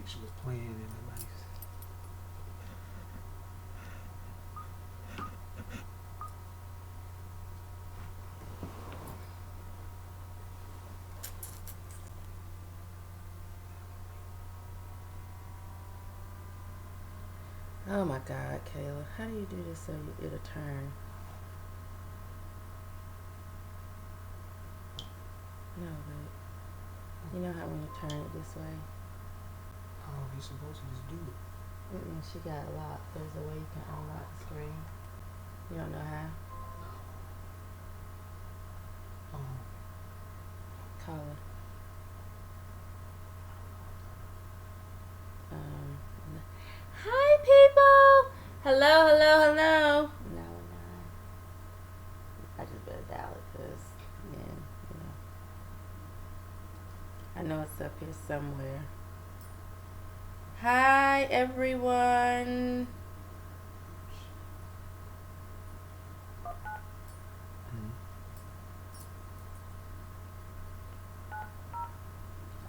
like she was playing in the lights. Oh my God, Kayla. How do you do this so it'll turn? No, but you know how when you turn it this way? Oh, you're supposed to just do it. She got a lock. There's a way you can unlock the screen. You don't know how? No. Call her. Hi, people. Hello, hello, hello. No, I just better dial it because, man, you know. I know it's up here somewhere. Hi, everyone.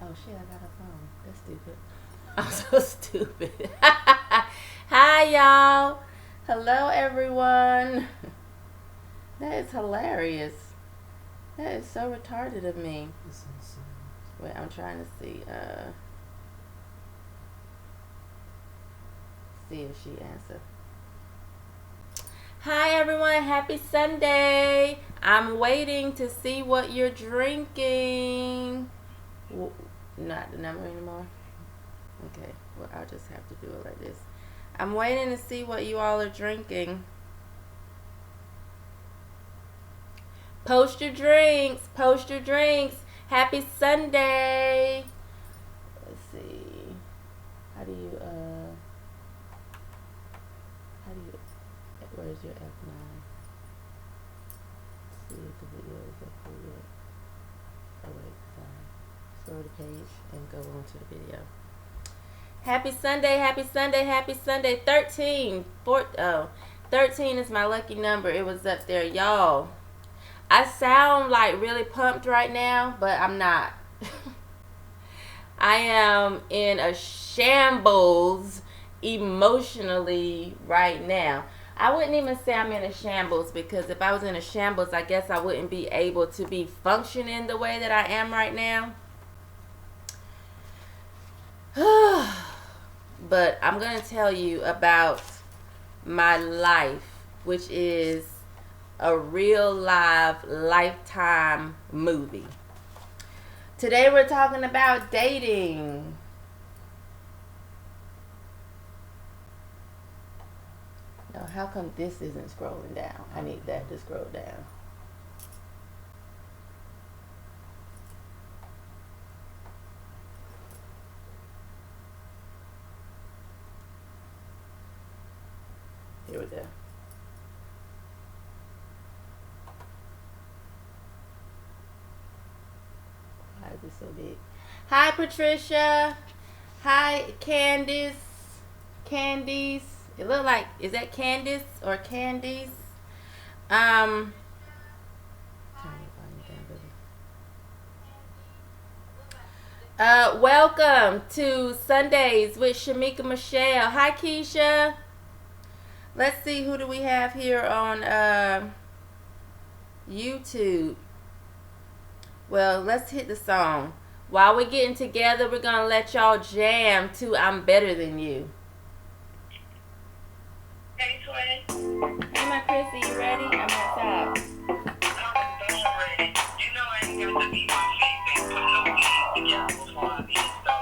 Oh, shit, I got a phone. That's stupid. I'm so stupid. Hi, y'all. Hello, everyone. That is hilarious. That is so retarded of me. It's insane. Wait, I'm trying to see. See if she answers. Hi, everyone. Happy Sunday. I'm waiting to see what you're drinking. Not the number anymore? Okay. Well, I'll just have to do it like this. I'm waiting to see what you all are drinking. Post your drinks. Post your drinks. Happy Sunday. Let's see. How do you, where's your F9? See if the video is up here yet. Oh, wait, sorry. Scroll the page and go on to the video. Happy Sunday, happy Sunday, happy Sunday. 13. 13 is my lucky number. It was up there. Y'all, I sound like really pumped right now, but I'm not. I am in a shambles emotionally right now. I wouldn't even say I'm in a shambles because if I was in a shambles, I guess I wouldn't be able to be functioning the way that I am right now. But I'm going to tell you about my life, which is a real live Lifetime movie. Today we're talking about dating. Now, how come this isn't scrolling down? I need that to scroll down. Here we go. Why is it so big? Hi, Patricia. Hi, Candice. Candice. It look like, is that Candice or Candice? Welcome to Sundays with Shemeka Michelle. Hi, Keisha. Let's see, who do we have here on YouTube? Well, let's hit the song. While we're getting together, we're going to let y'all jam to I'm Better Than You. Hey, Twin. Hey, my Chrissy, you ready? I'm outside. I'm so ready. You know I ain't got to be my face and put no keys together before I get so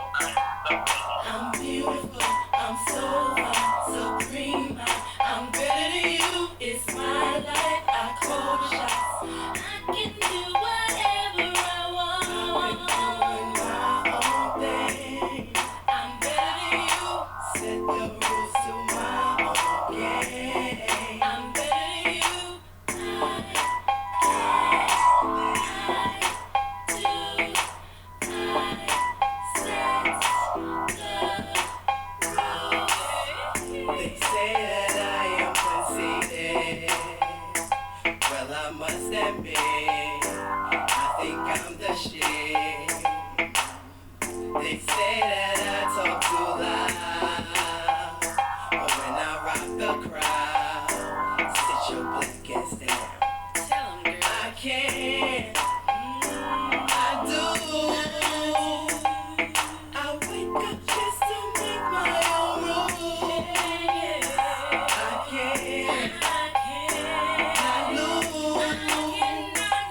I'm beautiful, I'm so fine, so green. I'm better than you, it's my life, I call the shots. I can do whatever I want. I've been doing my own thing. I'm better than you, set the rules to my own game. I'm better than you, I do, I say. say that I talk too loud, but when I rock the crowd, sit your black ass down. Tell 'em, girl. I can't, I do. I wake up just to make my own rules. I can't not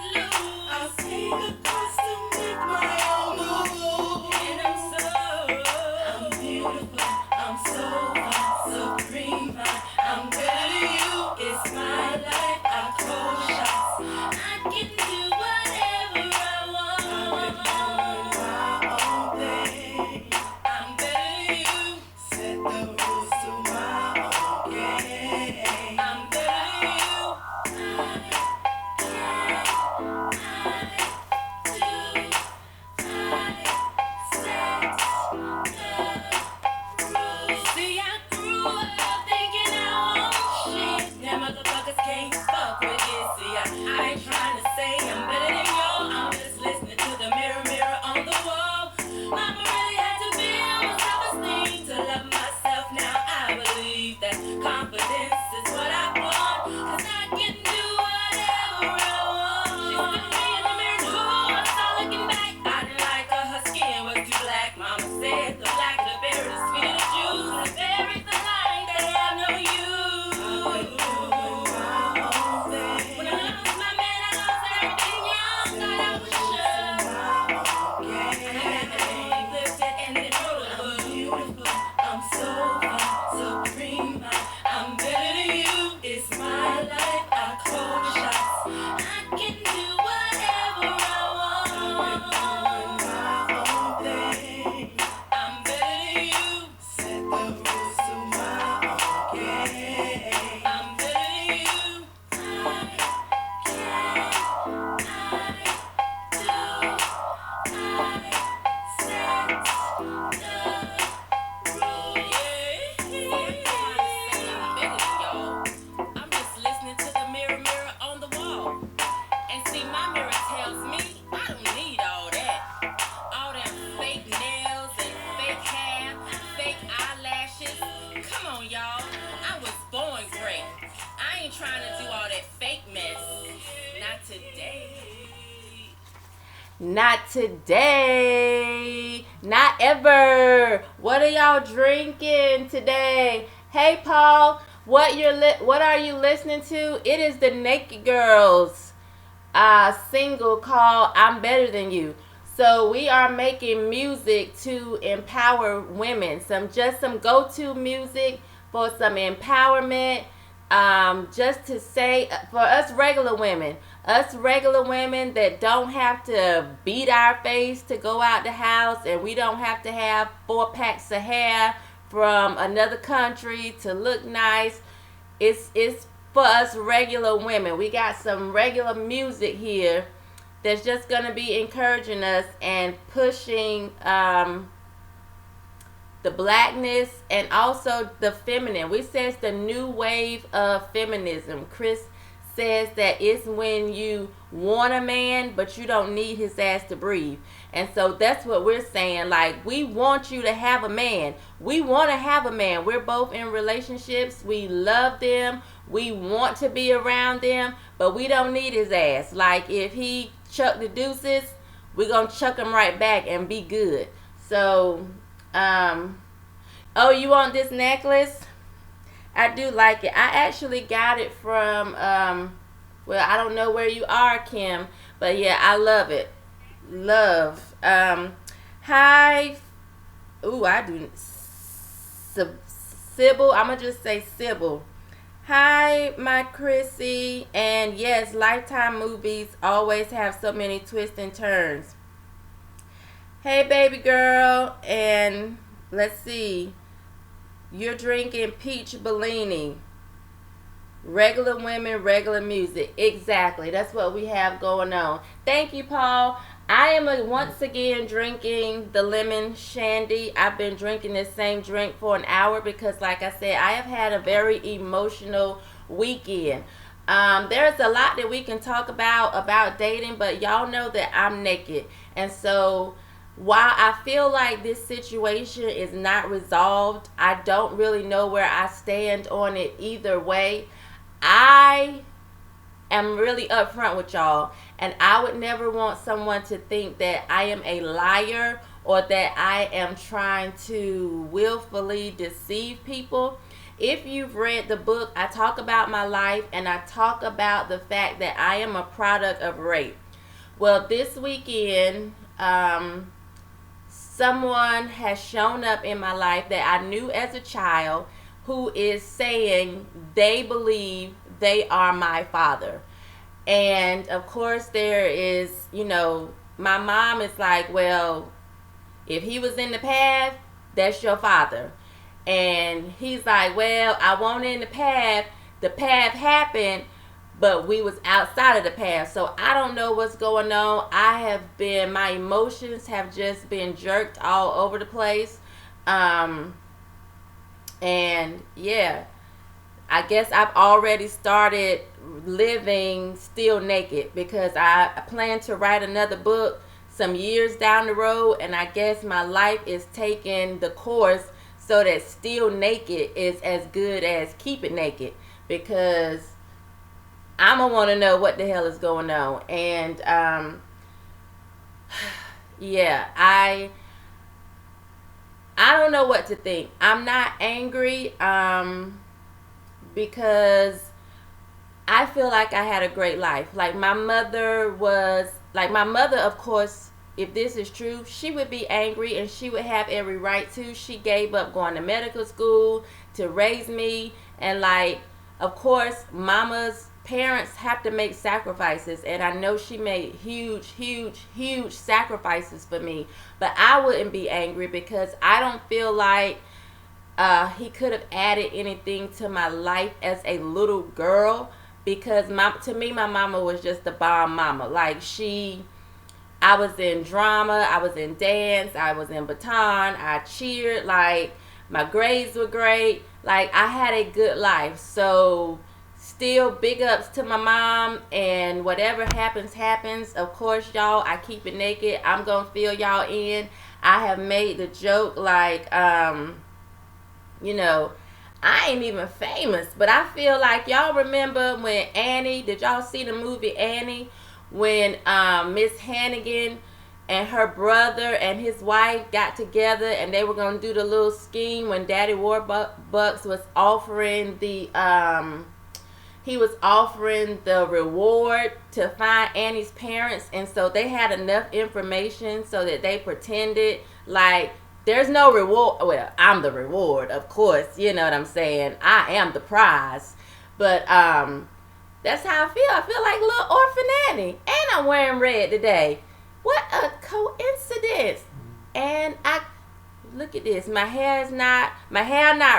lose. I pay the cost to make my own rules. And I'm beautiful, I'm so fine, supreme fine. I'm better than you, it's my life. I call the shots. I can do whatever I want. I've been doing my own thing. I'm better than you. Set the rules to my own game. I'm better than you. See, I grew up thinking I own shit. Them motherfuckers can't fuck with it. See, I ain't trying to say I'm better than y'all. I'm just listening to the mirror, mirror on the wall. Mama really had to build my self-esteem to love myself. Now I believe that confidence is what I want. 'Cause I can do whatever I want. She looked at me in the mirror too. I saw looking back. I didn't like her skin was too black. Mama said the black the berry, the sweeter the juice. The berries the light, they have no use. I've been doing my own thing. When I lost my man, I lost everything young. Thought I was sure. My own And game. I lifted and it rolled. I'm beautiful, I'm so fine, supreme fine. I'm better than you, it's my life. I call the shots. I can do whatever I want. Doing my own thing. I'm better than you. Set the rules to my own game. I'm better than you. I'm just listening to the mirror, mirror on the wall. And see, my mirror tells me I don't need all that. All them fake nails and fake hair, fake eyelashes. Come on, y'all. I was born great. I ain't trying to do all that fake mess. Not today. Not today. Not ever. What are y'all drinking today? Hey, Paul. What are you listening to? It is the Naked Girls single called I'm Better Than You. So we are making music to empower women. Some go-to music for some empowerment. Just to say, for us regular women that don't have to beat our face to go out the house, and we don't have to have 4 packs of hair from another country to look nice. It's for us regular women. We got some regular music here that's just going to be encouraging us and pushing the blackness and also the feminine. We say it's the new wave of feminism. Chris says that it's when you want a man, but you don't need his ass to breathe. And so that's what we're saying. Like, we want you to have a man. We want to have a man. We're both in relationships. We love them. We want to be around them, but we don't need his ass. Like, if he chuck the deuces, we're going to chuck him right back and be good. So, oh, you want this necklace? I do like it. I actually got it from, well, I don't know where you are, Kim, but yeah, I love it. Love. Hi. Ooh, I do. Sybil. I'm going to just say Sybil. Hi, my Chrissy. And yes, Lifetime movies always have so many twists and turns. Hey, baby girl. And let's see. You're drinking peach Bellini. Regular women, regular music. Exactly. That's what we have going on. Thank you, Paul. I am once again drinking the lemon shandy. I've been drinking this same drink for an hour because, like I said, I have had a very emotional weekend. There's a lot that we can talk about dating, but y'all know that I'm naked. And so while I feel like this situation is not resolved, I don't really know where I stand on it either way. I am really upfront with y'all, and I would never want someone to think that I am a liar or that I am trying to willfully deceive people. If you've read the book, I talk about my life and I talk about the fact that I am a product of rape. Well, this weekend, someone has shown up in my life that I knew as a child who is saying they believe they are my father. And of course, there is, my mom is like, well, if he was in the path, that's your father. And he's like, well, I wasn't in the path. The path happened, but we was outside of the path. So I don't know what's going on. My emotions have just been jerked all over the place. And yeah, I guess I've already started living still naked because I plan to write another book some years down the road, and I guess my life is taking the course so that still naked is as good as keep it naked, because I'm gonna want to know what the hell is going on. And yeah, I don't know what to think. I'm not angry because I feel like I had a great life. Like my mother, of course, if this is true, she would be angry and she would have every right to. She gave up going to medical school to raise me. And of course, mama's parents have to make sacrifices. And I know she made huge, huge, huge sacrifices for me. But I wouldn't be angry because I don't feel like he could have added anything to my life as a little girl, because to me my mama was just a bomb mama. I was in drama, I was in dance, I was in baton, I cheered, my grades were great, I had a good life. So still big ups to my mom, and whatever happens. Of course, y'all, I keep it naked. I'm gonna fill y'all in. I have made the joke I ain't even famous, but I feel like y'all remember when Annie, did y'all see the movie Annie? When Miss Hannigan and her brother and his wife got together and they were going to do the little scheme when Daddy Warbucks was offering he was offering the reward to find Annie's parents. And so they had enough information so that they pretended there's no reward. Well, I'm the reward, of course. You know what I'm saying? I am the prize. But that's how I feel. I feel like little Orphan Annie. And I'm wearing red today. What a coincidence. And look at this. My hair not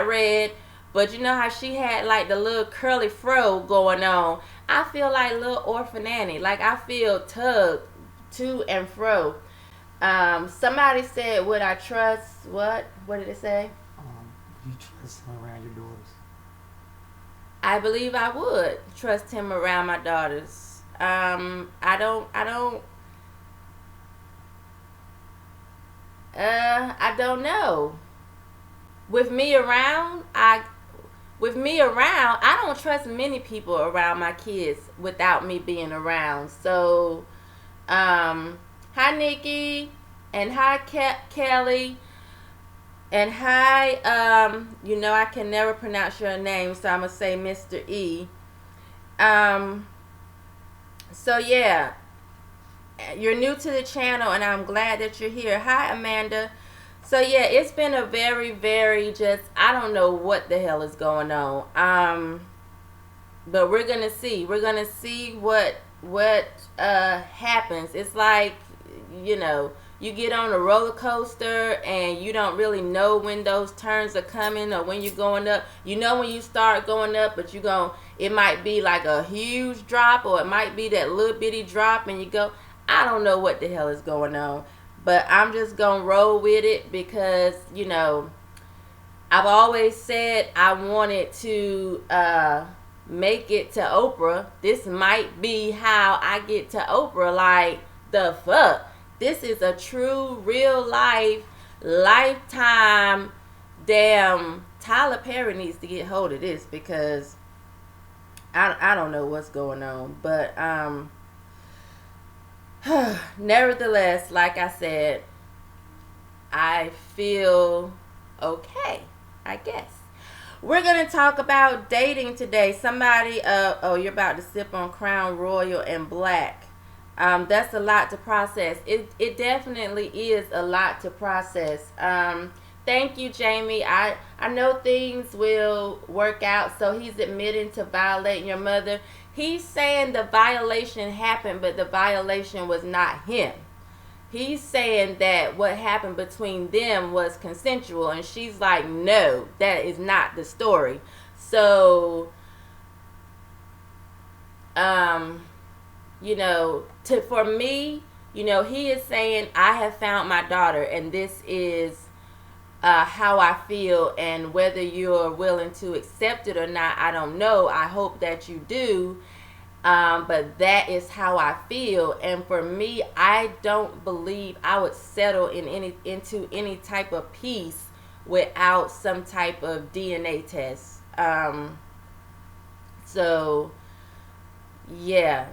red. But you know how she had the little curly fro going on. I feel like little Orphan Annie. I feel tugged to and fro. Somebody said, would I trust what? What did it say? You trust him around your daughters? I believe I would trust him around my daughters. I don't know. With me around, I don't trust many people around my kids without me being around. So, hi, Nikki, and hi, Kelly, and hi, I can never pronounce your name, so I'm going to say Mr. E. So, yeah, you're new to the channel, and I'm glad that you're here. Hi, Amanda. So, yeah, it's been a very, very I don't know what the hell is going on. But we're going to see. We're going to see what happens. It's you get on a roller coaster and you don't really know when those turns are coming or when you're going up. When you start going up, but it might be a huge drop, or it might be that little bitty drop and you go, I don't know what the hell is going on. But I'm just going to roll with it because, I've always said I wanted to make it to Oprah. This might be how I get to Oprah. The fuck? This is a true, real life, lifetime. Damn, Tyler Perry needs to get hold of this because I don't know what's going on, but nevertheless, like I said, I feel okay, I guess. We're going to talk about dating today. Somebody, oh, you're about to sip on Crown Royal and Black. That's a lot to process. It definitely is a lot to process. Thank you, Jamie. I know things will work out. So he's admitting to violating your mother. He's saying the violation happened, but the violation was not him. He's saying that what happened between them was consensual, and she's like, no, that is not the story. So, for me, he is saying, I have found my daughter, and this is how I feel, and whether you're willing to accept it or not, I don't know. I hope that you do. But that is how I feel, and for me, I don't believe I would settle into any type of peace without some type of DNA test. So yeah,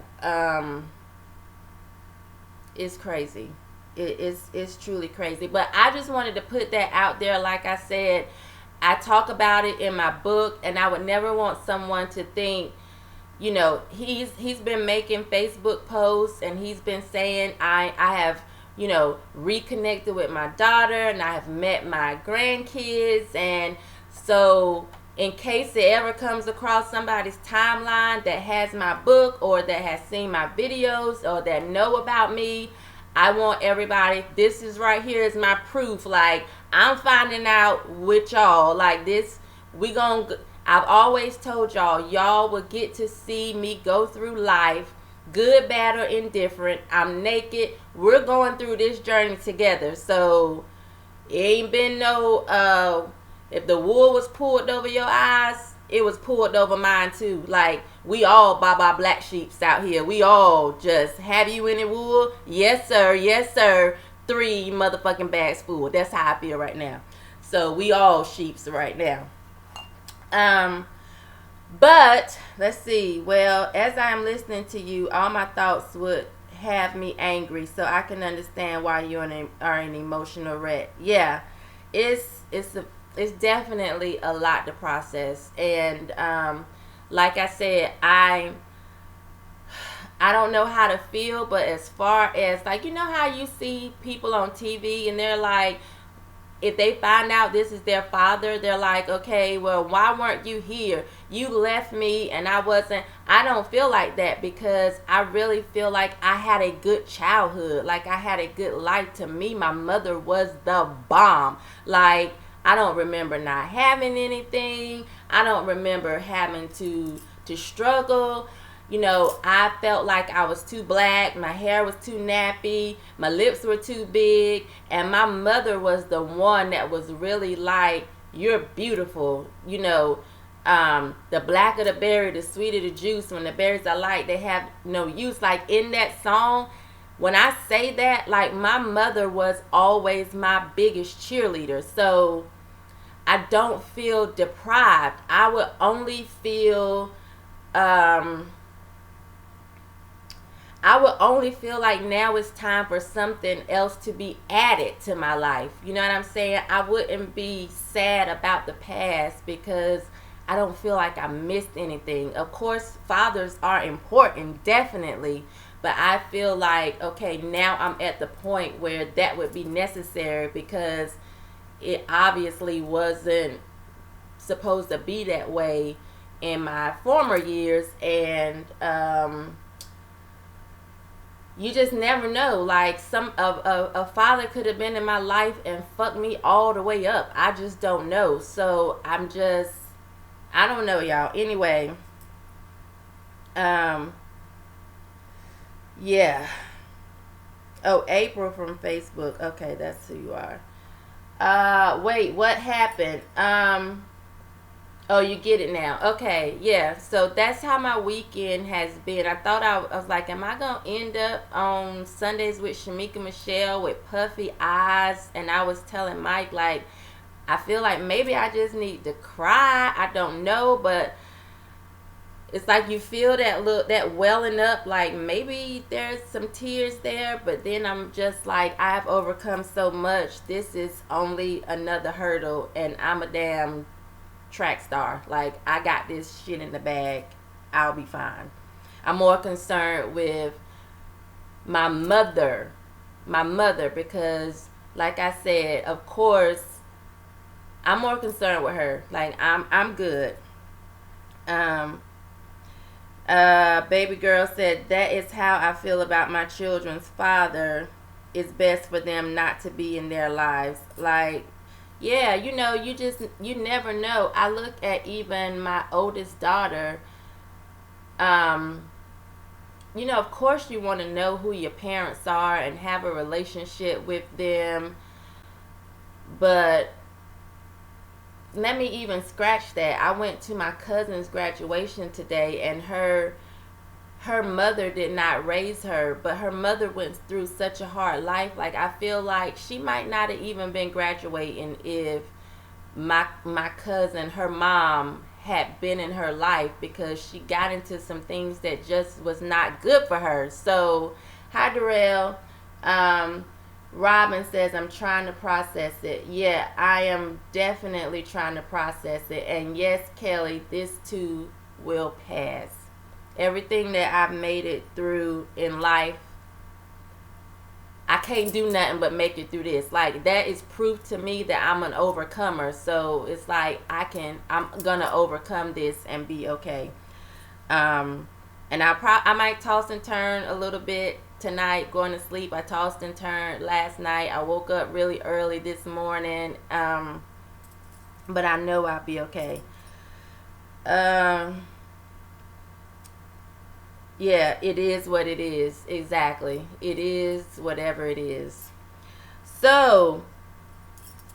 it's crazy. It's truly crazy. But I just wanted to put that out there. Like I said, I talk about it in my book, and I would never want someone to think, he's been making Facebook posts, and he's been saying I have reconnected with my daughter, and I have met my grandkids. And so in case it ever comes across somebody's timeline that has my book, or that has seen my videos, or that know about me, I want everybody, this is right here is my proof. Like, I'm finding out with y'all. Like, this, I've always told y'all will get to see me go through life, good, bad, or indifferent. I'm naked. We're going through this journey together. So it ain't been no, if the wool was pulled over your eyes, it was pulled over mine too. Like, we all baba black sheeps out here. We all just, have you any wool? Yes, sir. Yes, sir. 3 motherfucking bags full. That's how I feel right now. So we all sheeps right now. But let's see. Well, as I am listening to you, all my thoughts would have me angry, so I can understand why you are an emotional wreck. Yeah, it's definitely a lot to process, and like I said, I don't know how to feel, but as far as, like, how you see people on TV and they're like, if they find out this is their father, they're like, okay, well, why weren't you here? You left me and I wasn't. I don't feel like that, because I really feel like I had a good childhood. Like, I had a good life. To me, my mother was the bomb. Like, I don't remember not having anything. I don't remember having to struggle. I felt like I was too black, my hair was too nappy, my lips were too big, and my mother was the one that was really like, you're beautiful. The blacker the berry, the sweeter the juice. When the berries are light, they have no use. Like, in that song, when I say that, like, my mother was always my biggest cheerleader. So I don't feel deprived. I would only feel like now it's time for something else to be added to my life. You know what I'm saying? I wouldn't be sad about the past, because I don't feel like I missed anything. Of course, fathers are important, definitely. But I feel like, okay, now I'm at the point where that would be necessary, because it obviously wasn't supposed to be that way in my former years. And you just never know. Like, a father could have been in my life and fucked me all the way up. I just don't know. So I don't know, y'all. Anyway, yeah. Oh, April from Facebook. Okay, that's who you are. Wait, what happened? Oh, you get it now. Okay, yeah. So that's how my weekend has been. I was like, am I gonna end up on Sundays with Shemeka Michelle with puffy eyes? And I was telling Mike, like, I feel like maybe I just need to cry. I don't know, but it's like you feel that welling up, like maybe there's some tears there, but then I'm just like, I've overcome so much. This is only another hurdle, and I'm a damn track star. Like, I got this shit in the bag. I'll be fine. I'm more concerned with my mother. Because like I said, of course, I'm more concerned with her. Like, I'm good. Um Baby girl said, that is how I feel about my children's father. It's best for them not to be in their lives. Like, yeah, you never know. I look at even my oldest daughter. Um, of course you want to know who your parents are and have a relationship with them. But let me even scratch that. I went to my cousin's graduation today, and her mother did not raise her, but her mother went through such a hard life. Like, I feel like she might not have even been graduating if my cousin, her mom, had been in her life, because she got into some things that just was not good for her. So, hi Darrell. Robin says, I'm trying to process it. Yeah, I am definitely trying to process it. And yes, Kelly, this too will pass. Everything that I've made it through in life, I can't do nothing but make it through this. Like, that is proof to me that I'm an overcomer. So it's like I'm gonna overcome this and be okay. And I might toss and turn a little bit tonight going to sleep. I tossed and turned last night. I woke up really early this morning. But I know I'll be okay. Yeah, it is what it is. Exactly. It is whatever it is. So,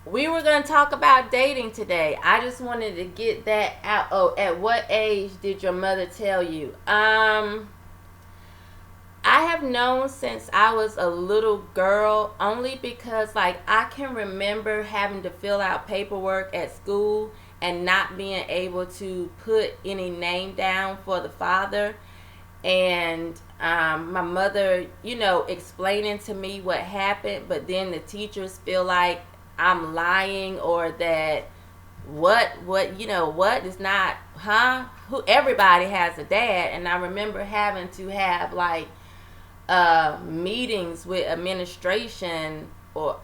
we were going to talk about dating today. I just wanted to get that out. Oh, at what age did your mother tell you? I have known since I was a little girl, only because, like, I can remember having to fill out paperwork at school and not being able to put any name down for the father. And my mother, explaining to me what happened, but then the teachers feel like I'm lying, or that what is not, who, everybody has a dad. And I remember having to have, like, meetings with administration, or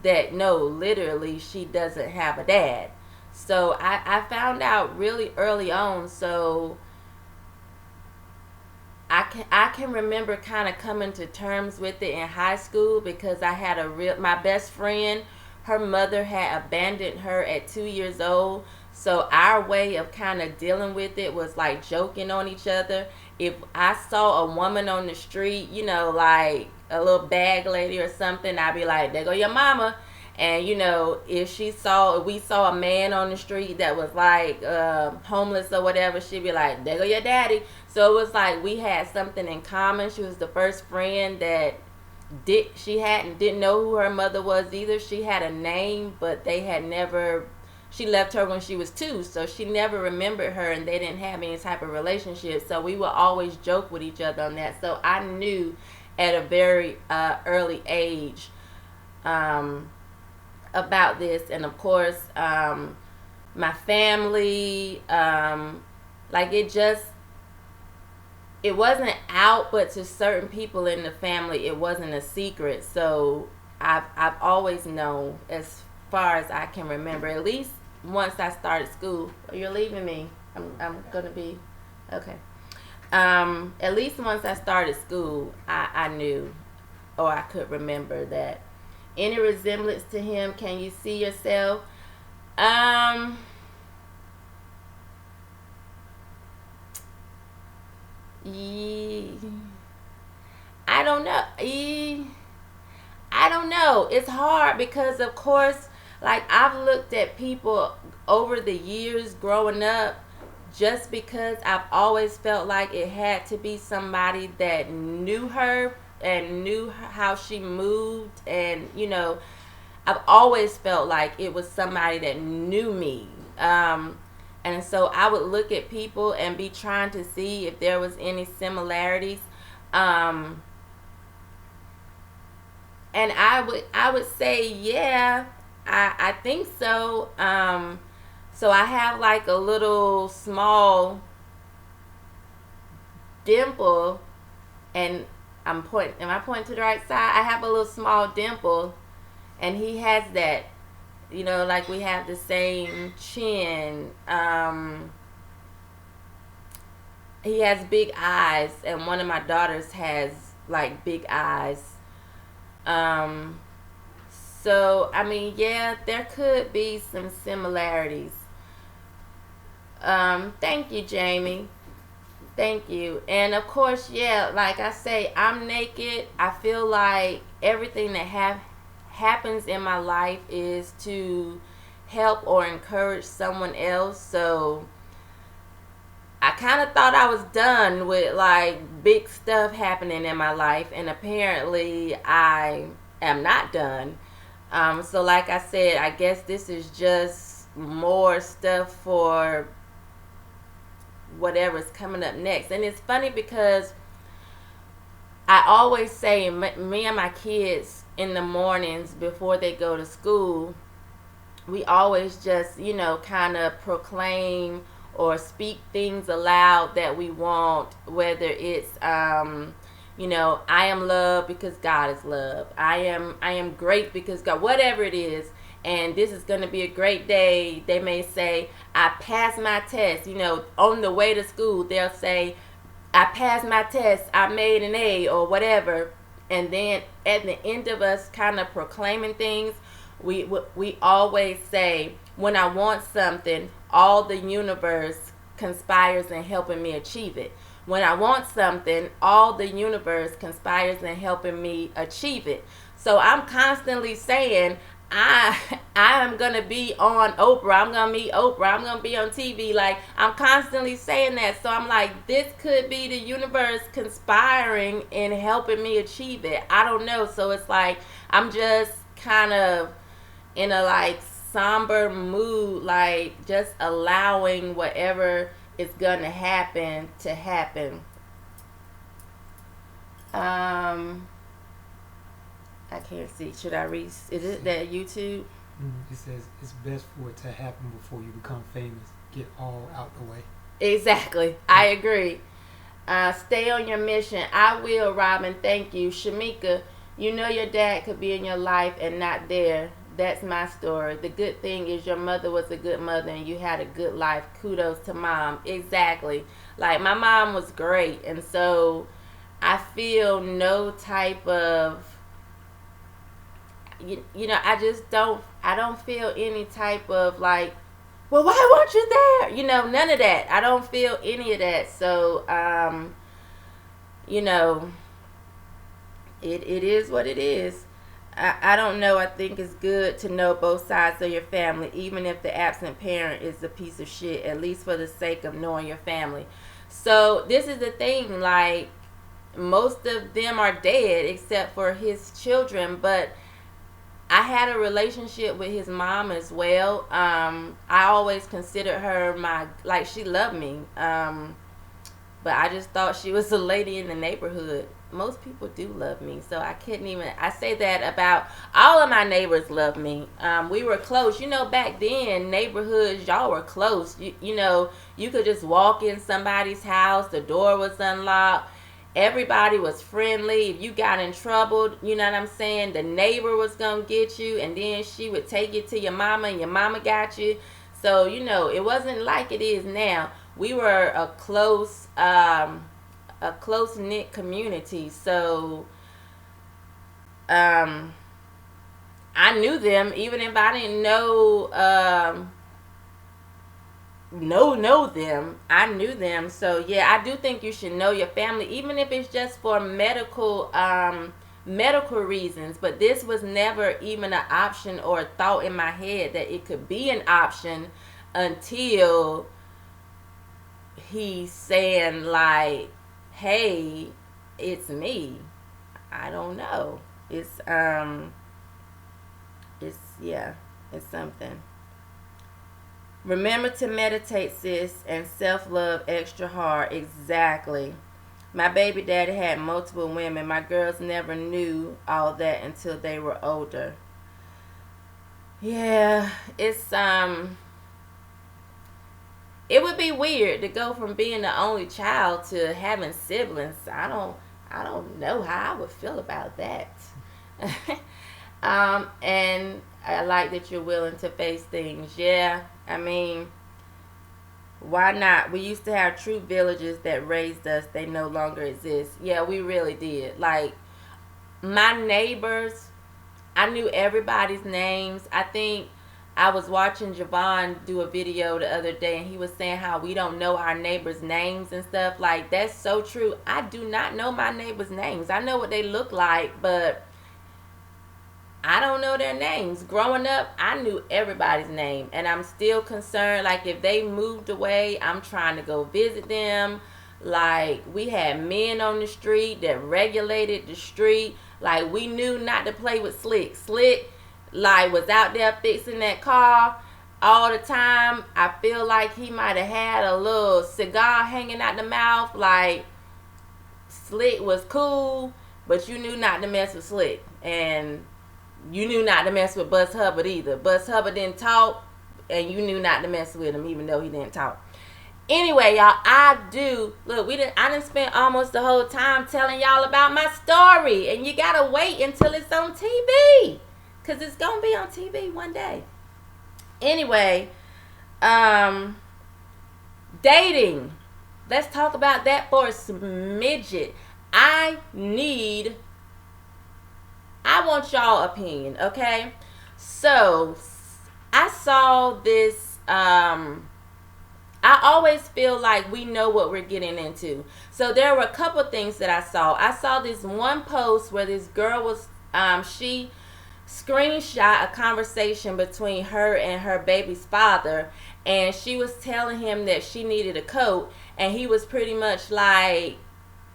that no, literally she doesn't have a dad. So I found out really early on. So I can remember kind of coming to terms with it in high school, because I had my best friend, her mother had abandoned her at 2 years old. So our way of kind of dealing with it was like joking on each other. If I saw a woman on the street, like a little bag lady or something, I'd be like, there go your mama. And if we saw a man on the street that was like homeless or whatever, she'd be like, there go your daddy. So it was like we had something in common. She was the first friend that didn't know who her mother was either. She had a name, but they had never. She left her when she was 2, so she never remembered her, and they didn't have any type of relationship. So we would always joke with each other on that. So I knew at a very early age about this. And of course, my family, like, it wasn't out, but to certain people in the family, it wasn't a secret. So I've always known, as far as I can remember, at least once I started school. You're leaving me. I'm gonna be okay. At least once I started school, I knew, or I could remember that. Any resemblance to him? Can you see yourself? I don't know. I don't know. It's hard because, of course, like I've looked at people over the years growing up, just because I've always felt like it had to be somebody that knew her and knew how she moved, and I've always felt like it was somebody that knew me. And so I would look at people and be trying to see if there was any similarities. And I would say, yeah, I think so. So I have like a little small dimple, and am I pointing to the right side? I have a little small dimple, and he has that. Like we have the same chin. He has big eyes, and one of my daughters has like big eyes. So I mean, yeah, there could be some similarities. Thank you, Jamie. Thank you. And of course, yeah, like I say, I'm naked. I feel like everything that happens in my life is to help or encourage someone else. So I kind of thought I was done with like big stuff happening in my life, and apparently I am not done. So like I said, I guess this is just more stuff for whatever's coming up next. And it's funny because I always say, me and my kids in the mornings before they go to school, we always just, kind of proclaim or speak things aloud that we want, whether it's, I am love because God is love. I am great because God, whatever it is. And this is going to be a great day. They may say, I passed my test. On the way to school, they'll say, I passed my test. I made an A or whatever. And then at the end of us kind of proclaiming things, we always say, when I want something, all the universe conspires in helping me achieve it. When I want something, all the universe conspires in helping me achieve it. So I'm constantly saying, I am gonna be on Oprah. I'm gonna meet Oprah. I'm gonna be on TV. Like, I'm constantly saying that. So I'm like, this could be the universe conspiring in helping me achieve it. I don't know. So it's like I'm just kind of in a like somber mood, like just allowing whatever is gonna happen to happen. I can't see. Should I read? Is it that YouTube? It says it's best for it to happen before you become famous. Get all out the way. Exactly. I agree. Stay on your mission. I will, Robin. Thank you. Shemeka, your dad could be in your life and not there. That's my story. The good thing is your mother was a good mother and you had a good life. Kudos to mom. Exactly. Like, my mom was great. And so I feel no type of, I don't feel any type of like, well, why weren't you there? None of that. I don't feel any of that. So, it is what it is. I don't know. I think it's good to know both sides of your family, even if the absent parent is a piece of shit, at least for the sake of knowing your family. So this is the thing, like, most of them are dead except for his children, but I had a relationship with his mom as well. I always considered her she loved me. But I just thought she was a lady in the neighborhood. Most people do love me, so I say that about all of my neighbors love me. We were close. Back then, neighborhoods, y'all were close. You could just walk in somebody's house, the door was unlocked. Everybody was friendly. If you got in trouble, you know what I'm saying, the neighbor was going to get you, and then she would take you to your mama, and your mama got you. So, it wasn't like it is now. We were a close-knit community. So, I knew them, even if I didn't know them. I knew them. So yeah, I do think you should know your family, even if it's just for medical medical reasons, but this was never even an option or a thought in my head that it could be an option until he's saying like, hey, it's me. I don't know. It's something. Remember to meditate, sis, and self-love extra hard. Exactly. My baby daddy had multiple women. My girls never knew all that until they were older. Yeah, it's it would be weird to go from being the only child to having siblings. I don't know how I would feel about that. And I like that you're willing to face things. Yeah, I mean, why not? We used to have true villages that raised us. They no longer exist. Yeah, we really did. Like, my neighbors, I knew everybody's names. I think I was watching Javon do a video the other day, and he was saying how we don't know our neighbors' names and stuff. Like, that's so true. I do not know my neighbors' names. I know what they look like, but I don't know their names. Growing up, I knew everybody's name, and I'm still concerned. Like, if they moved away, I'm trying to go visit them. Like, we had men on the street that regulated the street. Like, we knew not to play with Slick. Slick, like, was out there fixing that car all the time. I feel like he might have had a little cigar hanging out the mouth. Like, Slick was cool, but you knew not to mess with Slick. And you knew not to mess with Buzz Hubbard either. Buzz Hubbard didn't talk, and you knew not to mess with him even though he didn't talk. Anyway, y'all, I didn't spend almost the whole time telling y'all about my story, and you gotta wait until it's on TV, because it's gonna be on TV one day. Anyway, dating. Let's talk about that for a smidget. I want y'all opinion, okay? So, I saw this, I always feel like we know what we're getting into. So, there were a couple things that I saw. I saw this one post where this girl was, she screenshot a conversation between her and her baby's father, and she was telling him that she needed a coat, and he was pretty much like,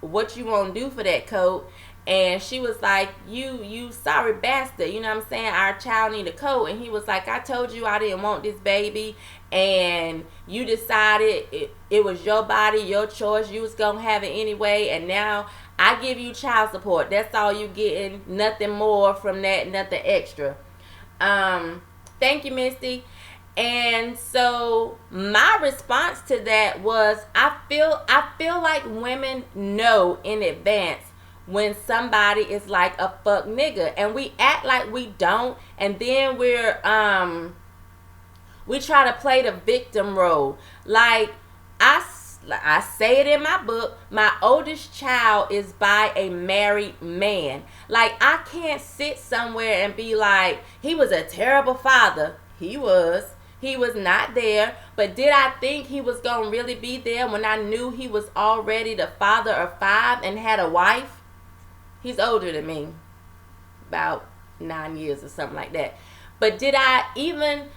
what you want to do for that coat? And she was like, you sorry bastard, you know what I'm saying, our child need a coat. And he was like, I told you I didn't want this baby, and you decided it was your body, your choice, you was gonna have it anyway, and now I give you child support. That's all you getting, nothing more from that, nothing extra. Thank you, Misty. And so my response to that was, I feel like women know in advance when somebody is like a fuck nigga, and we act like we don't, and then we try to play the victim role. Like, I say it in my book, my oldest child is by a married man. Like, I can't sit somewhere and be like, he was a terrible father. He was not there. But did I think he was gonna really be there when I knew he was already the father of 5 and had a wife? He's older than me, about 9 years or something like that. But did I even,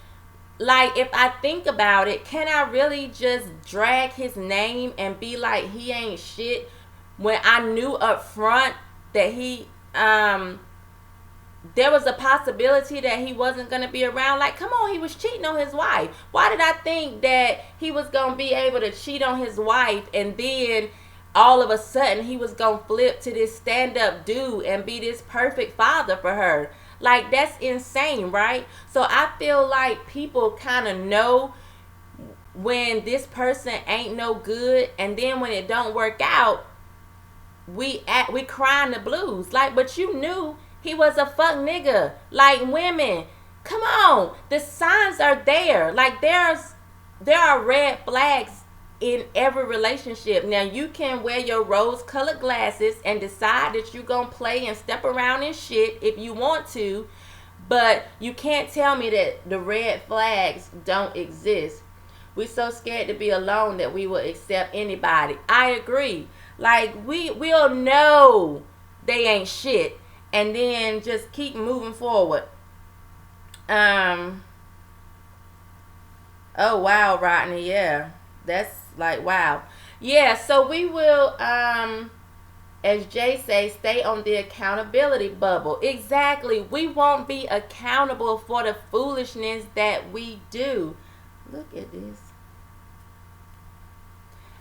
like, if I think about it, can I really just drag his name and be like he ain't shit when I knew up front that he, there was a possibility that he wasn't going to be around? Like, come on, he was cheating on his wife. Why did I think that he was going to be able to cheat on his wife, and then all of a sudden he was going to flip to this stand-up dude and be this perfect father for her? Like, that's insane, right? So I feel like people kind of know when this person ain't no good, and then when it don't work out, we crying the blues. Like, but you knew he was a fuck nigga. Like, women, come on, the signs are there. Like, there are red flags in every relationship. Now, you can wear your rose-colored glasses and decide that you're gonna play and step around in shit if you want to, but you can't tell me that the red flags don't exist. We're so scared to be alone that we will accept anybody. I agree. Like, we'll know they ain't shit, and then just keep moving forward. Oh wow, Rodney, yeah. That's like wow. Yeah, so we will as Jay say, stay on the accountability bubble. Exactly. We won't be accountable for the foolishness that we do. Look at this.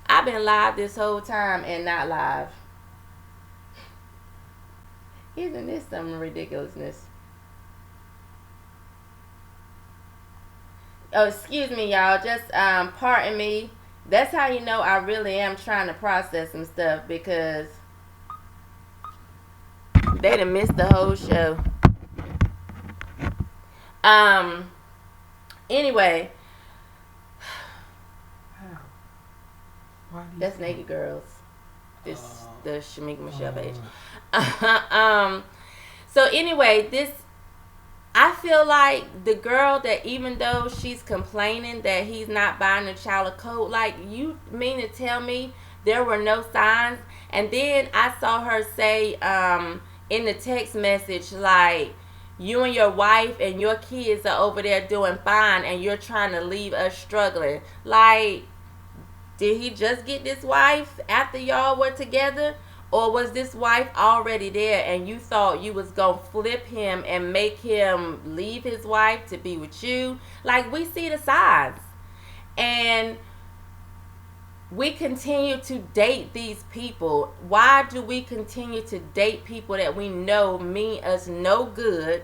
I've been live this whole time and not live. Isn't this some ridiculousness? Oh, excuse me, y'all. Just pardon me. That's how you know I really am trying to process some stuff, because they done missed the whole show. Anyway, that's Naked Girls. This the Shemeka Michelle page. So anyway, this, I feel like the girl that, even though she's complaining that he's not buying the child a coat, like, you mean to tell me there were no signs? And then I saw her say in the text message, like, you and your wife and your kids are over there doing fine and you're trying to leave us struggling. Like, did he just get this wife after y'all were together? Or was this wife already there and you thought you was going to flip him and make him leave his wife to be with you? Like, we see the signs. And we continue to date these people. Why do we continue to date people that we know mean us no good,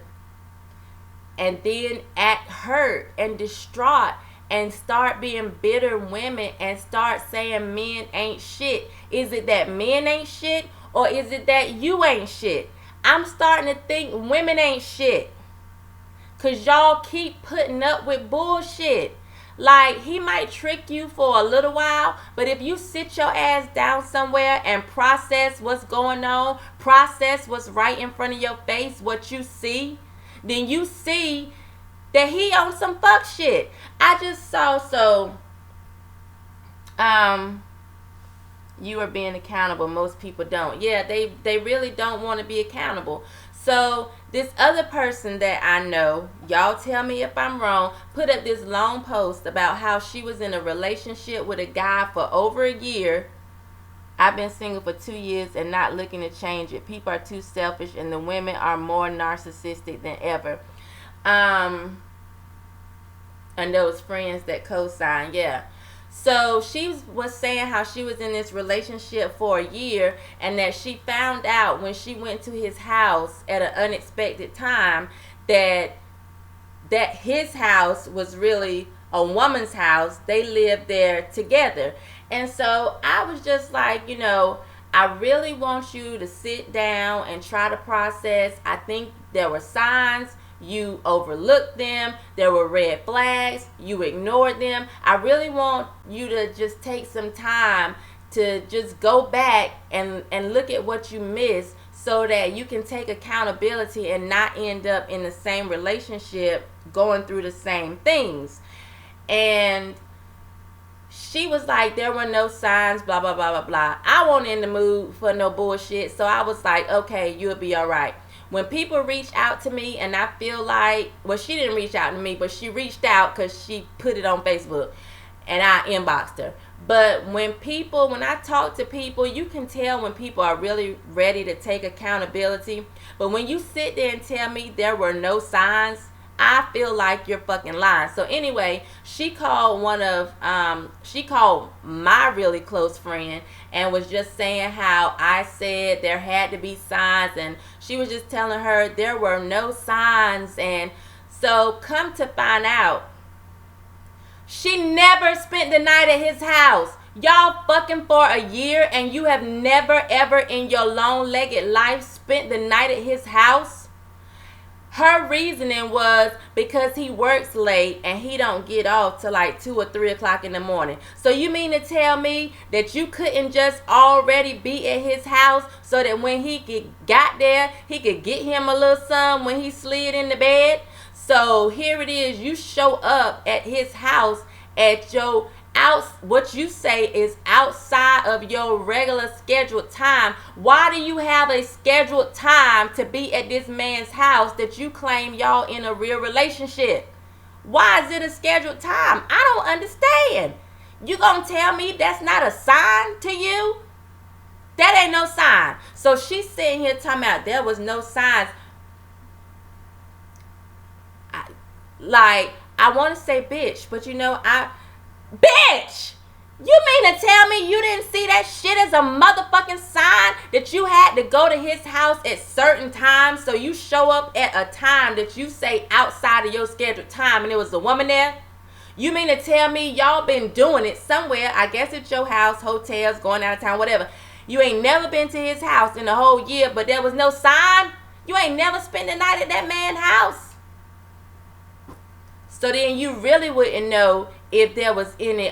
and then act hurt and distraught and start being bitter women and start saying men ain't shit? Is it that men ain't shit, or is it that you ain't shit? I'm starting to think women ain't shit, because y'all keep putting up with bullshit. Like, he might trick you for a little while, but if you sit your ass down somewhere and process what's going on, process what's right in front of your face, what you see, then you see that he on some fuck shit. I just saw, you are being accountable. Most people don't. Yeah, they really don't want to be accountable. So this other person that I know, y'all tell me if I'm wrong, put up this long post about how she was in a relationship with a guy for over a year. I've been single for 2 years and not looking to change it. People are too selfish and the women are more narcissistic than ever. And those friends that co-sign, yeah. So she was saying how she was in this relationship for a year, and that she found out when she went to his house at an unexpected time that his house was really a woman's house. They lived there together. And so I was just like, I really want you to sit down and try to process. I think there were signs. You overlooked them. There were red flags. You ignored them. I really want you to just take some time to just go back and look at what you missed, so that you can take accountability and not end up in the same relationship going through the same things. And she was like, there were no signs, blah, blah, blah, blah, blah. I wasn't in the mood for no bullshit. So I was like, okay, you'll be all right. When people reach out to me and I feel like, well, she didn't reach out to me, but she reached out because she put it on Facebook and I inboxed her. But when I talk to people, you can tell when people are really ready to take accountability. But when you sit there and tell me there were no signs, I feel like you're fucking lying. So anyway, she called my really close friend and was just saying how I said there had to be signs, and she was just telling her there were no signs. And so come to find out, she never spent the night at his house. Y'all fucking for a year and you have never ever in your long-legged life spent the night at his house? Her reasoning was because he works late and he don't get off till like 2 or 3 o'clock in the morning. So you mean to tell me that you couldn't just already be at his house so that when he got there, he could get him a little something when he slid in the bed? So here it is, you show up at his house at your what you say is outside of your regular scheduled time. Why do you have a scheduled time to be at this man's house that you claim y'all in a real relationship? Why is it a scheduled time? I don't understand. You gonna tell me that's not a sign to you? That ain't no sign. So she's sitting here talking about there was no signs. I want to say bitch, but bitch! You mean to tell me you didn't see that shit as a motherfucking sign that you had to go to his house at certain times, so you show up at a time that you say outside of your scheduled time and there was a woman there? You mean to tell me y'all been doing it somewhere, I guess it's your house, hotels, going out of town, whatever. You ain't never been to his house in a whole year, but there was no sign? You ain't never spent the night at that man's house? So then you really wouldn't know if there was any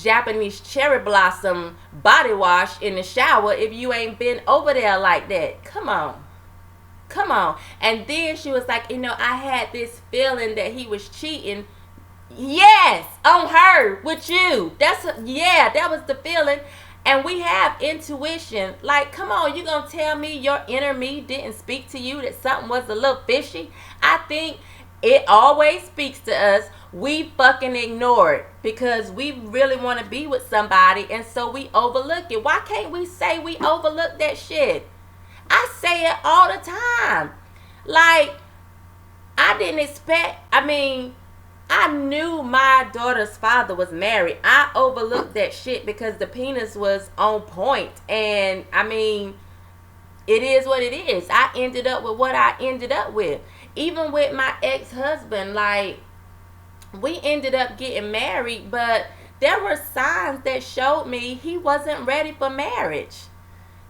Japanese cherry blossom body wash in the shower if you ain't been over there like that. Come on. And then she was like, I had this feeling that he was cheating. Yes, on her, with you. That was the feeling. And we have intuition. Like, come on, you gonna tell me your inner me didn't speak to you that something was a little fishy? I think it always speaks to us. We fucking ignore it because we really want to be with somebody, and so we overlook it. Why can't we say we overlook that shit? I say it all the time. Like, I didn't expect, I knew my daughter's father was married. I overlooked that shit because the penis was on point. And, it is what it is. I ended up with what I ended up with. Even with my ex-husband, we ended up getting married, but there were signs that showed me he wasn't ready for marriage.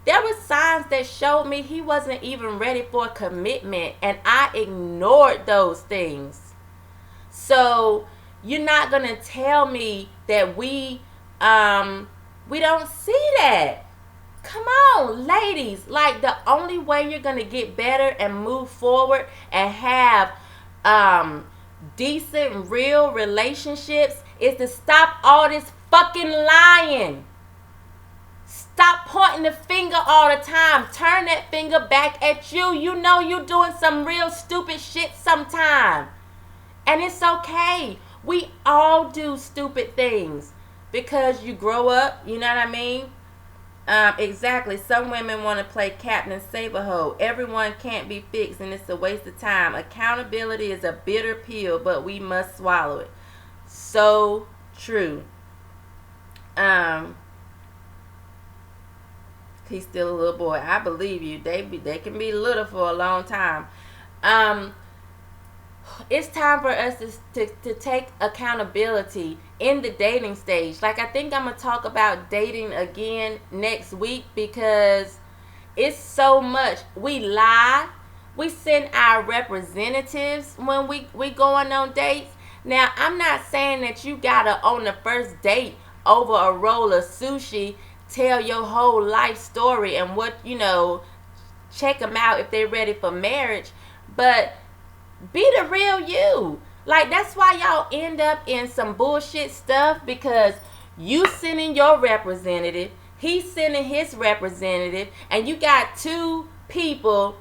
There were signs that showed me he wasn't even ready for commitment, and I ignored those things. So you're not gonna tell me that we don't see that. Come on, ladies. The only way you're gonna get better and move forward and have decent, real relationships is to stop all this fucking lying. Stop pointing the finger all the time. Turn that finger back at you. You know you're doing some real stupid shit sometime. And it's okay. We all do stupid things because you grow up, you know what I mean? Exactly. Some women want to play Captain Save-A-Hoe. Everyone can't be fixed, and it's a waste of time. Accountability is a bitter pill, but we must swallow it. So true. He's still a little boy. I believe you. They can be little for a long time. It's time for us to take accountability in the dating stage. I think I'm going to talk about dating again next week because it's so much. We lie. We send our representatives when we going on dates. Now, I'm not saying that you got to, on the first date over a roll of sushi, tell your whole life story and check them out if they're ready for marriage. But be the real you. That's why y'all end up in some bullshit stuff, because you sending your representative, he's sending his representative, and you got two people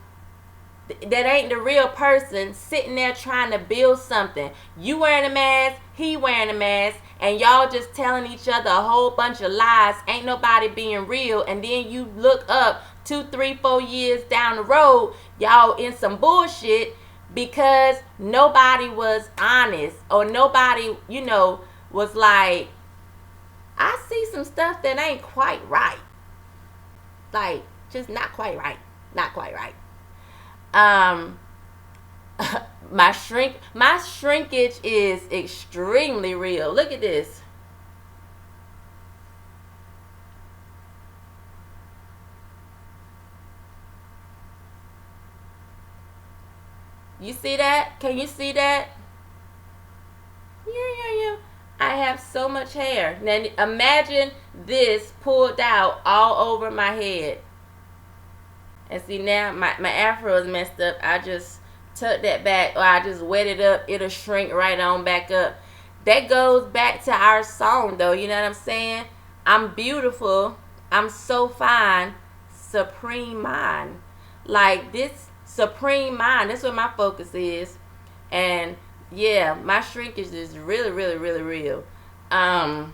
that ain't the real person sitting there trying to build something. You wearing a mask, he wearing a mask, and y'all just telling each other a whole bunch of lies. Ain't nobody being real. And then you look up 2, 3, 4 years down the road, y'all in some bullshit because nobody was honest, or nobody, was like, I see some stuff that ain't quite right. Just not quite right. Not quite right. My shrinkage is extremely real. Look at this. You see that? Can you see that? Yeah. I have so much hair. Now imagine this pulled out all over my head. And see, now my afro is messed up. I just tuck that back, or I just wet it up. It'll shrink right on back up. that goes back to our song, though. You know what I'm saying? I'm beautiful. I'm so fine. Supreme mind. Like, this supreme mind, that's what my focus is. And yeah, my shrinkage is really, really, really real. And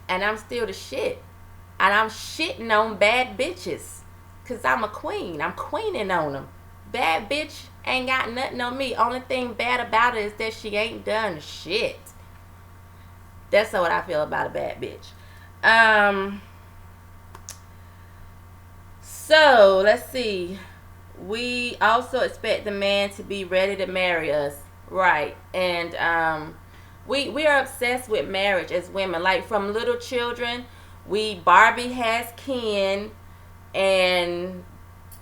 I'm still the shit. And I'm shitting on bad bitches. Because I'm a queen. I'm queening on them. Bad bitch ain't got nothing on me. Only thing bad about it is that she ain't done shit. That's what I feel about a bad bitch. So, let's see. We also expect the man to be ready to marry us. Right. And we are obsessed with marriage as women. Like, from little children, Barbie has Ken, and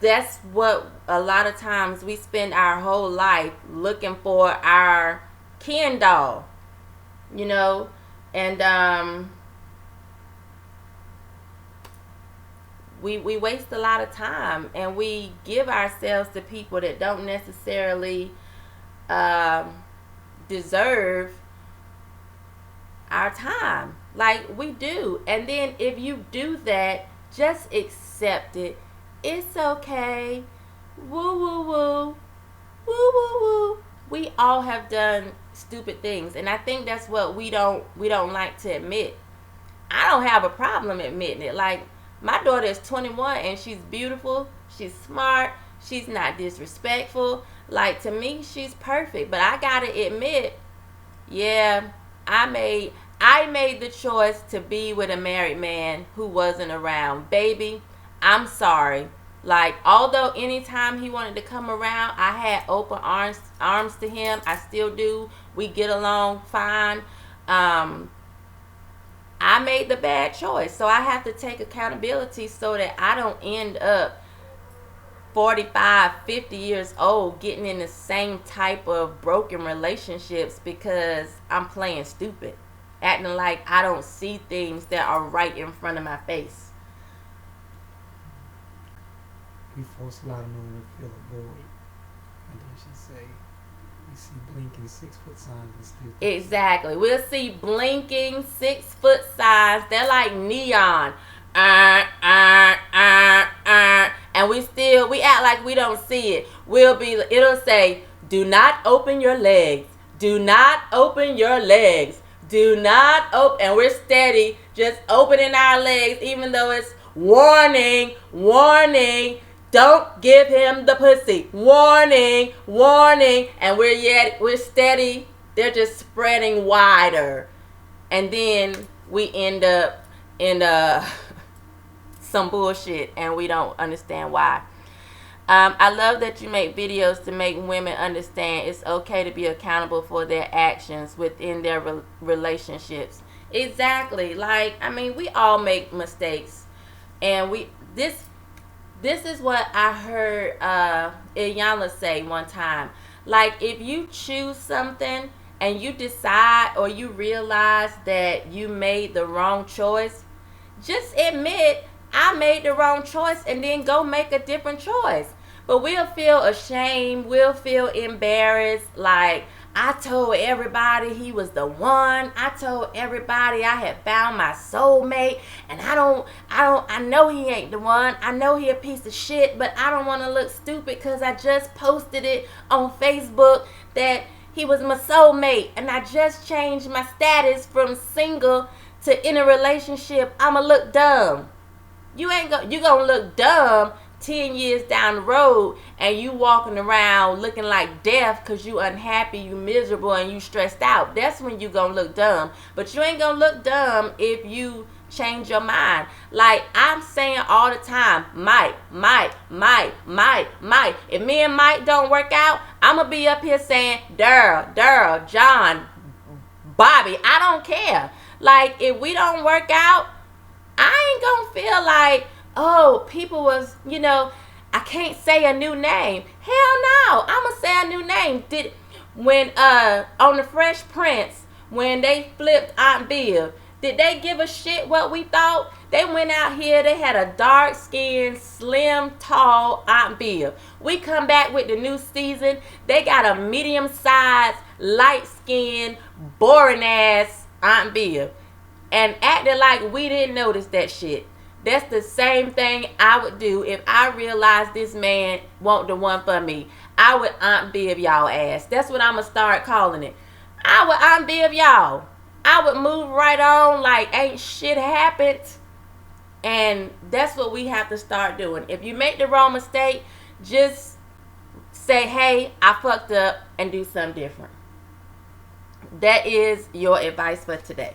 that's what a lot of times we spend our whole life looking for our Ken doll, you know. And we waste a lot of time, and we give ourselves to people that don't necessarily deserve our time like we do. And then if you do that, just accept it. It's okay. Woo woo woo. Woo woo woo. We all have done stupid things, and I think that's what we don't like to admit. I don't have a problem admitting it. Like, my daughter is 21 and she's beautiful, she's smart, she's not disrespectful. Like, to me, she's perfect. But I gotta admit, yeah, I made the choice to be with a married man who wasn't around. Baby, I'm sorry. Like, although anytime he wanted to come around, I had open arms to him. I still do. We get along fine. I made the bad choice. So I have to take accountability so that I don't end up 45, 50 years old getting in the same type of broken relationships because I'm playing stupid. Acting like I don't see things that are right in front of my face. We force a lot of women to fill a void. And then she say, we see blinking 6-foot signs and still. Exactly. We'll see blinking 6-foot signs. They're like neon. And we act like we don't see it. It'll say, do not open your legs. Do not open your legs. Do not open. And we're steady just opening our legs, even though it's warning, warning. Don't give him the pussy. Warning, warning. And we're steady. They're just spreading wider. And then we end up in some bullshit, and we don't understand why. I love that you make videos to make women understand it's okay to be accountable for their actions within their relationships. Exactly. Like, I mean, we all make mistakes. And this is what I heard Iyanla say one time. Like, if you choose something and you decide or you realize that you made the wrong choice, just admit, I made the wrong choice, and then go make a different choice. But we'll feel ashamed. We'll feel embarrassed. Like, I told everybody he was the one. I told everybody I had found my soulmate, and I know he ain't the one. I know he a piece of shit, but I don't want to look stupid because I just posted it on Facebook that he was my soulmate, and I just changed my status from single to in a relationship. I'ma look dumb. You gonna look dumb 10 years down the road, and you walking around looking like death because you unhappy, you miserable, and you stressed out. That's when you gonna look dumb. But you ain't gonna look dumb if you change your mind. Like, I'm saying all the time, Mike. If me and Mike don't work out, I'm gonna be up here saying, Daryl, John, Bobby, I don't care. Like, if we don't work out, I ain't gonna feel like, oh, people was, I can't say a new name. Hell no, I'm gonna say a new name. When on the Fresh Prince, when they flipped Aunt Bill, did they give a shit what we thought? They went out here, they had a dark-skinned, slim, tall Aunt Bill. We come back with the new season, they got a medium-sized, light-skinned, boring-ass Aunt Bill and acted like we didn't notice that shit. That's the same thing I would do if I realized this man want the one for me. I would Aunt Biv y'all ass. That's what I'm going to start calling it. I would Aunt Biv y'all. I would move right on like ain't shit happened. And that's what we have to start doing. If you make the wrong mistake, just say, hey, I fucked up, and do something different. That is your advice for today.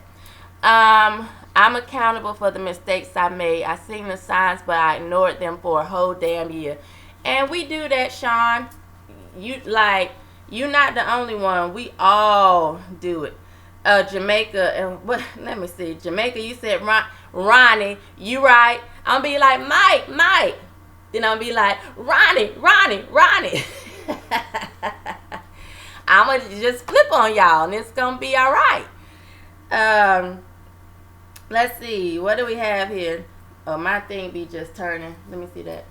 I'm accountable for the mistakes I made. I seen the signs, but I ignored them for a whole damn year. And we do that, Sean. You're not the only one. We all do it. Jamaica, and what? Let me see. Jamaica, you said Ronnie. You right? I'm gonna be like Mike. Then I'm gonna be like Ronnie. I'm gonna just flip on y'all, and it's gonna be all right. Let's see. What do we have here? Oh, my thing be just turning. Let me see that.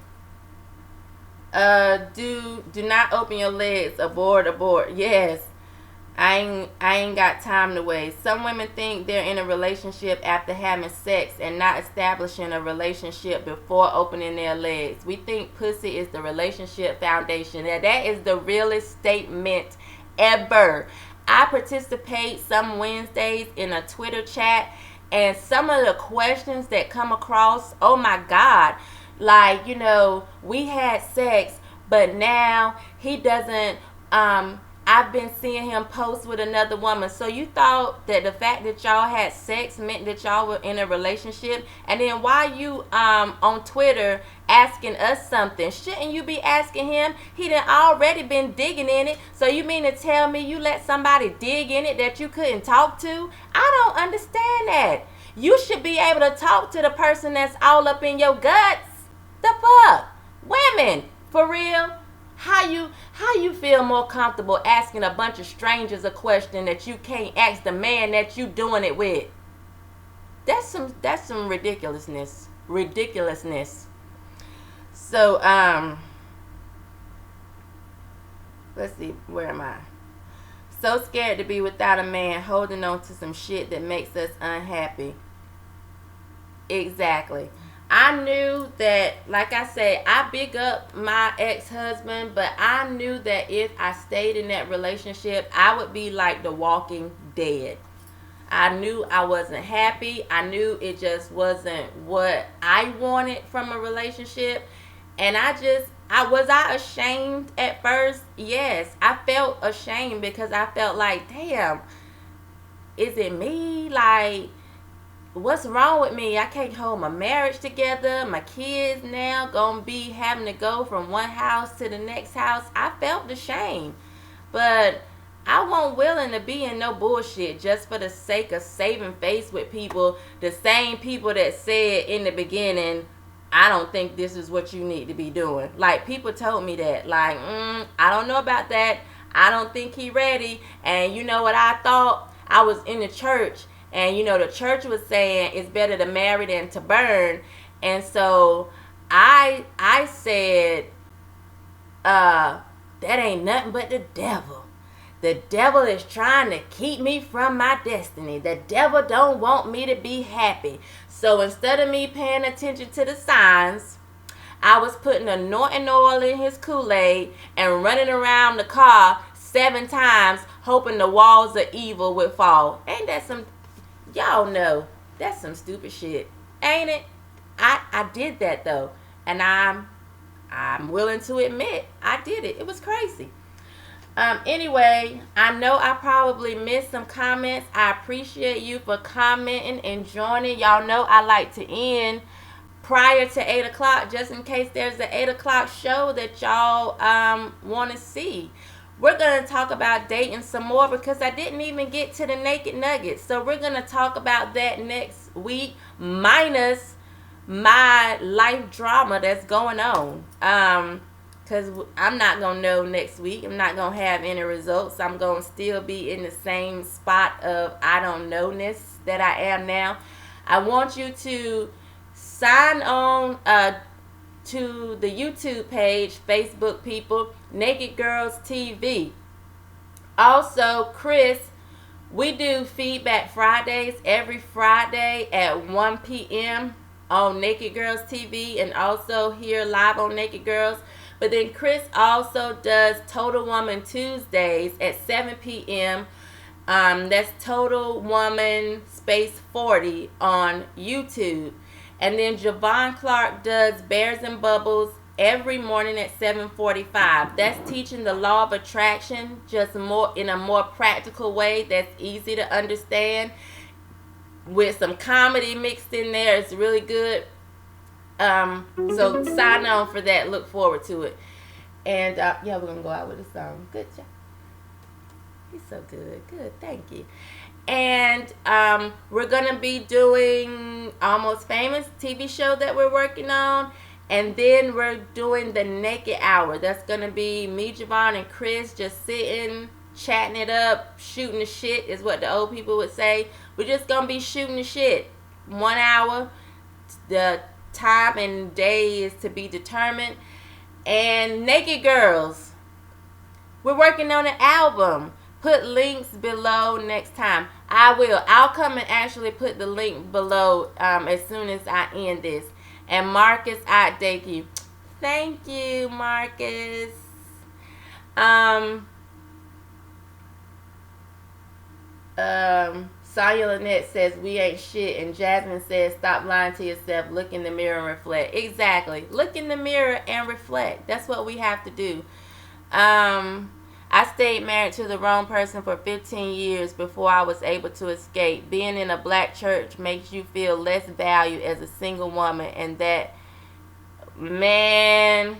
Do not open your legs. Abort. Yes. I ain't got time to waste. Some women think they're in a relationship after having sex and not establishing a relationship before opening their legs. We think pussy is the relationship foundation. Now, that is the realest statement ever. I participate some Wednesdays in a Twitter chat, and some of the questions that come across, oh my God, like, we had sex, but now he doesn't, I've been seeing him post with another woman. So you thought that the fact that y'all had sex meant that y'all were in a relationship? And then why you on Twitter asking us something? Shouldn't you be asking him? He done already been digging in it. So you mean to tell me you let somebody dig in it that you couldn't talk to? I don't understand that. You should be able to talk to the person that's all up in your guts. The fuck? Women, for real? How you feel more comfortable asking a bunch of strangers a question that you can't ask the man that you doing it with? That's some ridiculousness. So let's see, where am I? So scared to be without a man, holding on to some shit that makes us unhappy. Exactly. I knew that, like I said, I big up my ex-husband, but I knew that if I stayed in that relationship, I would be like the walking dead. I knew I wasn't happy. I knew it just wasn't what I wanted from a relationship. And was I ashamed at first? Yes, I felt ashamed because I felt like, damn, is it me? Like, what's wrong with me? I can't hold my marriage together. My kids now gonna be having to go from one house to the next house. I felt the shame. But I wasn't willing to be in no bullshit just for the sake of saving face with people. The same people that said in the beginning, I don't think this is what you need to be doing. Like, people told me that. Like, I don't know about that. I don't think he ready. And you know what I thought? I was in the church. And, the church was saying it's better to marry than to burn. And so I said, that ain't nothing but the devil. The devil is trying to keep me from my destiny. The devil don't want me to be happy. So instead of me paying attention to the signs, I was putting anointing oil in his Kool-Aid and running around the car 7 times hoping the walls of evil would fall. Ain't that some... Y'all know that's some stupid shit, ain't it? I did that though, and I'm willing to admit I did it. It was crazy. Anyway, I know I probably missed some comments. I appreciate you for commenting and joining. Y'all know I like to end prior to 8 o'clock just in case there's an 8 o'clock show that y'all want to see. We're going to talk about dating some more because I didn't even get to the Naked Nuggets. So we're going to talk about that next week, minus my life drama that's going on. Because I'm not going to know next week. I'm not going to have any results. I'm going to still be in the same spot of I don't know-ness that I am now. I want you to sign on to the YouTube page, Facebook people, Naked Girls TV. Also, Chris, we do Feedback Fridays every Friday at 1 p.m. on Naked Girls TV and also here live on Naked Girls. But then Chris also does Total Woman Tuesdays at 7 p.m. That's Total Woman Space 40 on YouTube. And then Javon Clark does Bears and Bubbles every morning at 7:45. That's teaching the law of attraction just more in a more practical way that's easy to understand with some comedy mixed in there. It's really good. So sign on for that. Look forward to it. And yeah, we're gonna go out with a song. Good job. He's so good. Good. Thank you. And we're gonna be doing Almost Famous TV show that we're working on. And then we're doing the Naked Hour. That's going to be me, Javon, and Chris just sitting, chatting it up, shooting the shit is what the old people would say. We're just going to be shooting the shit. 1 hour. The time and day is to be determined. And Naked Girls. We're working on an album. Put links below next time. I will. I'll come and actually put the link below as soon as I end this. And Marcus, I thank you. Thank you, Marcus. Sonya Lynette says we ain't shit, and Jasmine says stop lying to yourself. Look in the mirror and reflect. Exactly. Look in the mirror and reflect. That's what we have to do. I stayed married to the wrong person for 15 years before I was able to escape. Being in a black church makes you feel less valued as a single woman, and that, man,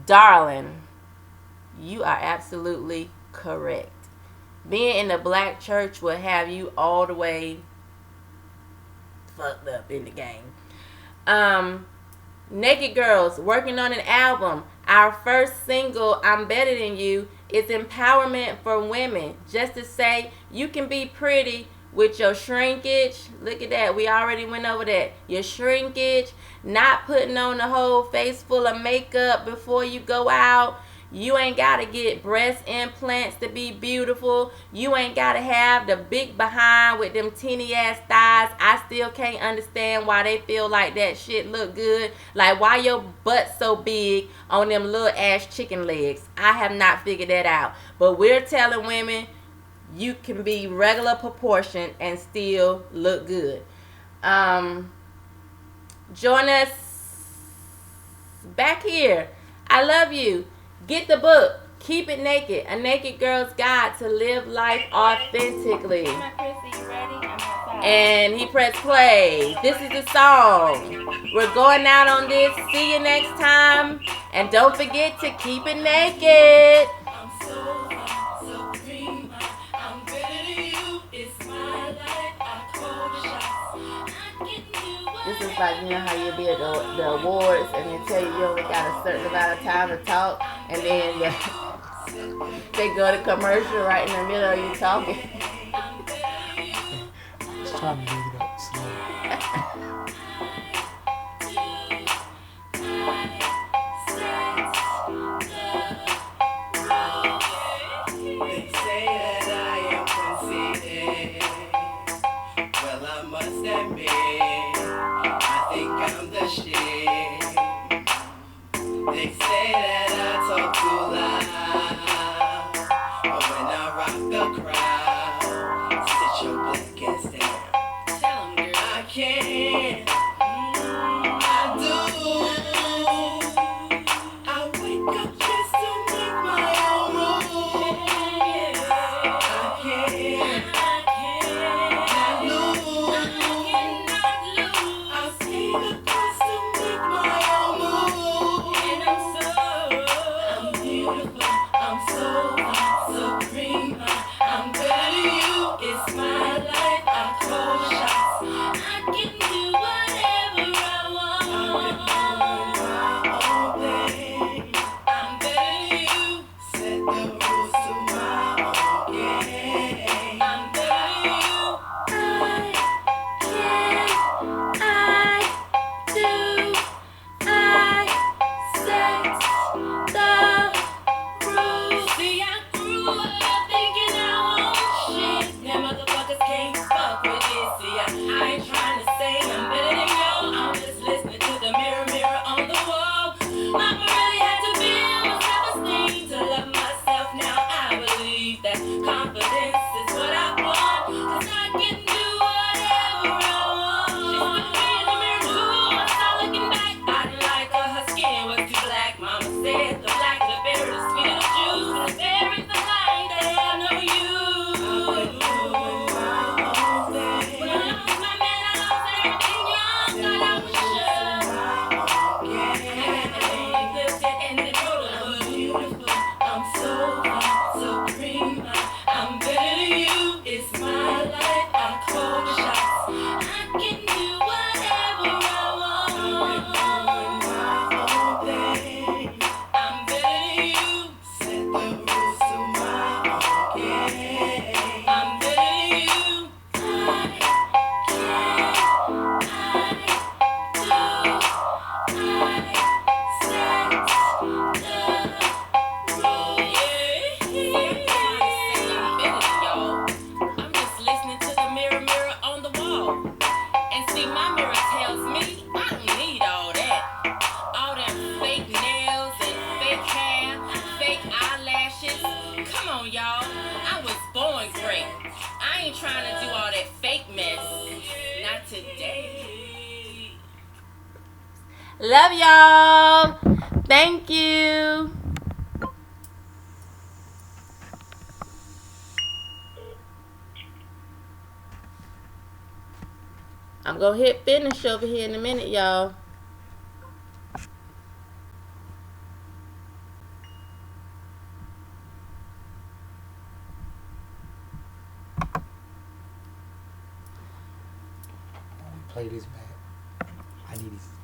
darling, you are absolutely correct. Being in a black church will have you all the way fucked up in the game. Naked Girls, working on an album. Our first single, I'm Better Than You, is empowerment for women. Just to say, you can be pretty with your shrinkage. Look at that. We already went over that. Your shrinkage, not putting on the whole face full of makeup before you go out. You ain't got to get breast implants to be beautiful. You ain't got to have the big behind with them teeny ass thighs. I still can't understand why they feel like that shit look good. Like, why your butt so big on them little ass chicken legs? I have not figured that out. But we're telling women you can be regular proportion and still look good. Join us back here. I love you. Get the book, Keep It Naked, A Naked Girl's Guide to Live Life Authentically. And he pressed play. This is the song. We're going out on this. See you next time. And don't forget to keep it naked. I'm so free. I'm better than you. It's my life. I call the shots. I can do This is like, you know how you be at the awards and they tell you only got a certain amount of time to talk, and then they go to commercial right in the middle of you talking. Just trying to read it up slow. They say that I am conceited. Well, I must admit, I think I'm the shit. They say that I talk too loud, but when I rock the crowd, sit your black ass down. Tell 'em, girl, I can't. I do. I wake up just to make my own rules. I can't. I lose. I see the cost to make my own move. And I'm beautiful. I'm so supreme. I'm better. Love y'all. Thank you. I'm gonna hit finish over here in a minute, y'all. When we play this back, I need these